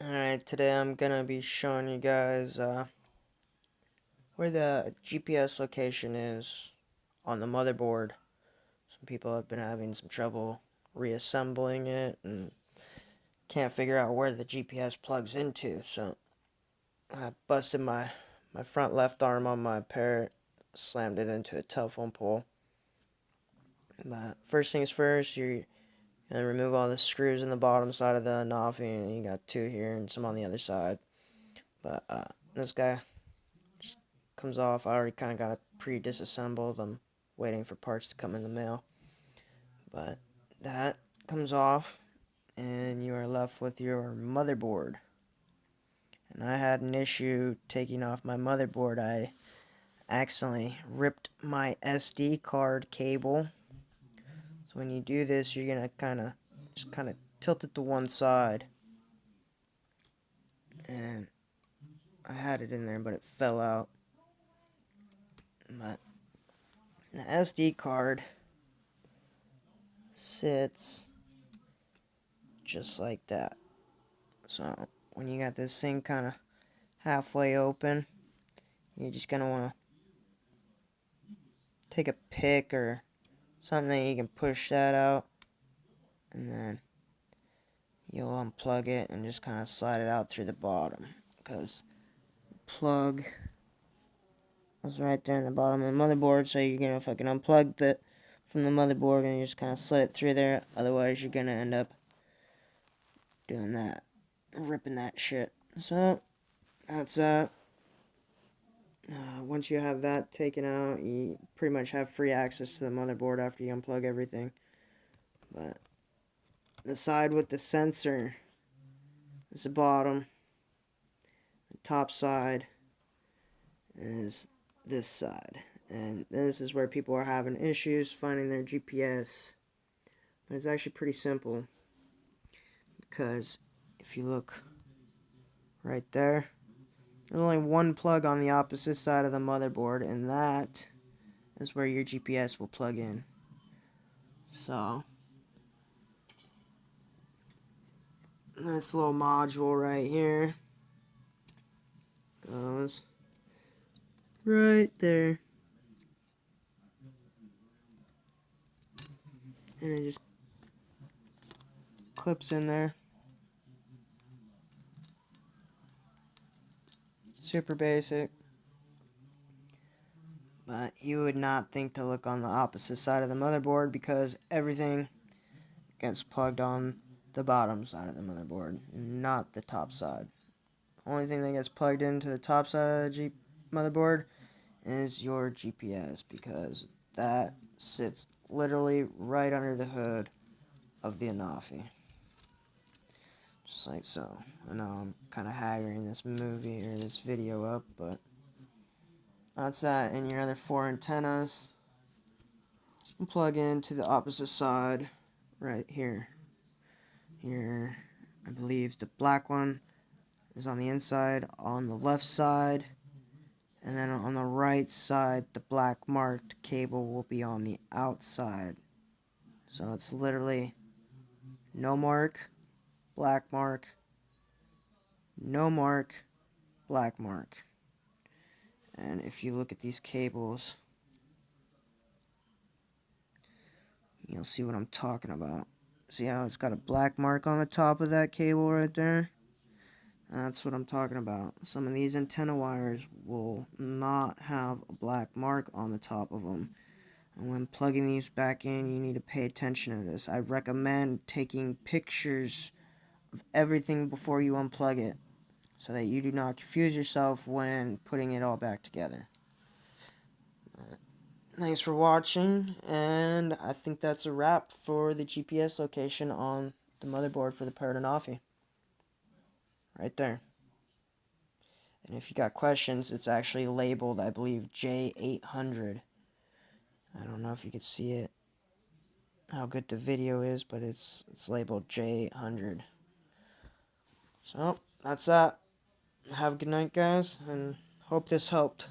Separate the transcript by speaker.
Speaker 1: Alright, today I'm gonna be showing you guys where the GPS location is on the motherboard. Some people have been having some trouble reassembling it and can't figure out where the GPS plugs into. So I busted my front left arm on my Parott, slammed it into a telephone pole. But first things first, you're gonna remove all the screws in the bottom side of the ANAFI, and you got two here and some on the other side. But this guy comes off. I already kind of got it pre-disassembled. I'm waiting for parts to come in the mail. But that comes off, and you are left with your motherboard. And I had an issue taking off my motherboard. I accidentally ripped my SD card cable. So when you do this, you're gonna just kind of tilt it to one side. And I had it in there, but it fell out. But the SD card sits just like that. So when you got this thing kind of halfway open, you're just gonna want to take a pick or something, you can push that out, and then you'll unplug it and just kind of slide it out through the bottom, because the plug was right there in the bottom of the motherboard. So you're gonna fucking unplug it from the motherboard and you just kind of slid it through there. Otherwise you're gonna end up doing that, ripping that shit. So that's once you have that taken out, you pretty much have free access to the motherboard after you unplug everything. But the side with the sensor is the bottom. The top side is this side. And this is where people are having issues finding their GPS. But it's actually pretty simple, because if you look right there, there's only one plug on the opposite side of the motherboard, and that is where your GPS will plug in. So this little module right here goes right there, and it just clips in there. Super basic, but you would not think to look on the opposite side of the motherboard, because everything gets plugged on the bottom side of the motherboard, not the top side. Only thing that gets plugged into the top side of the motherboard is your GPS, because that sits literally right under the hood of the ANAFI. Just like so. I know I'm kind of haggling this movie or this video up, but that's that. And your other four antennas will plug into the opposite side right here. Here, I believe the black one is on the inside, on the left side, and then on the right side, the black marked cable will be on the outside. So it's literally no mark, black mark, no mark, black mark. And if you look at these cables, you'll see what I'm talking about. See how it's got a black mark on the top of that cable right there? That's what I'm talking about. Some of these antenna wires will not have a black mark on the top of them. And when plugging these back in, you need to pay attention to this. I recommend taking pictures of everything before you unplug it, so that you do not confuse yourself when putting it all back together. Thanks for watching, and I think that's a wrap for the GPS location on the motherboard for the Parott ANAFI. Right there. And if you got questions, it's actually labeled, I believe, J800. I don't know if you could see it, how good the video is, but it's labeled J800. So, that's that. Have a good night, guys, and hope this helped.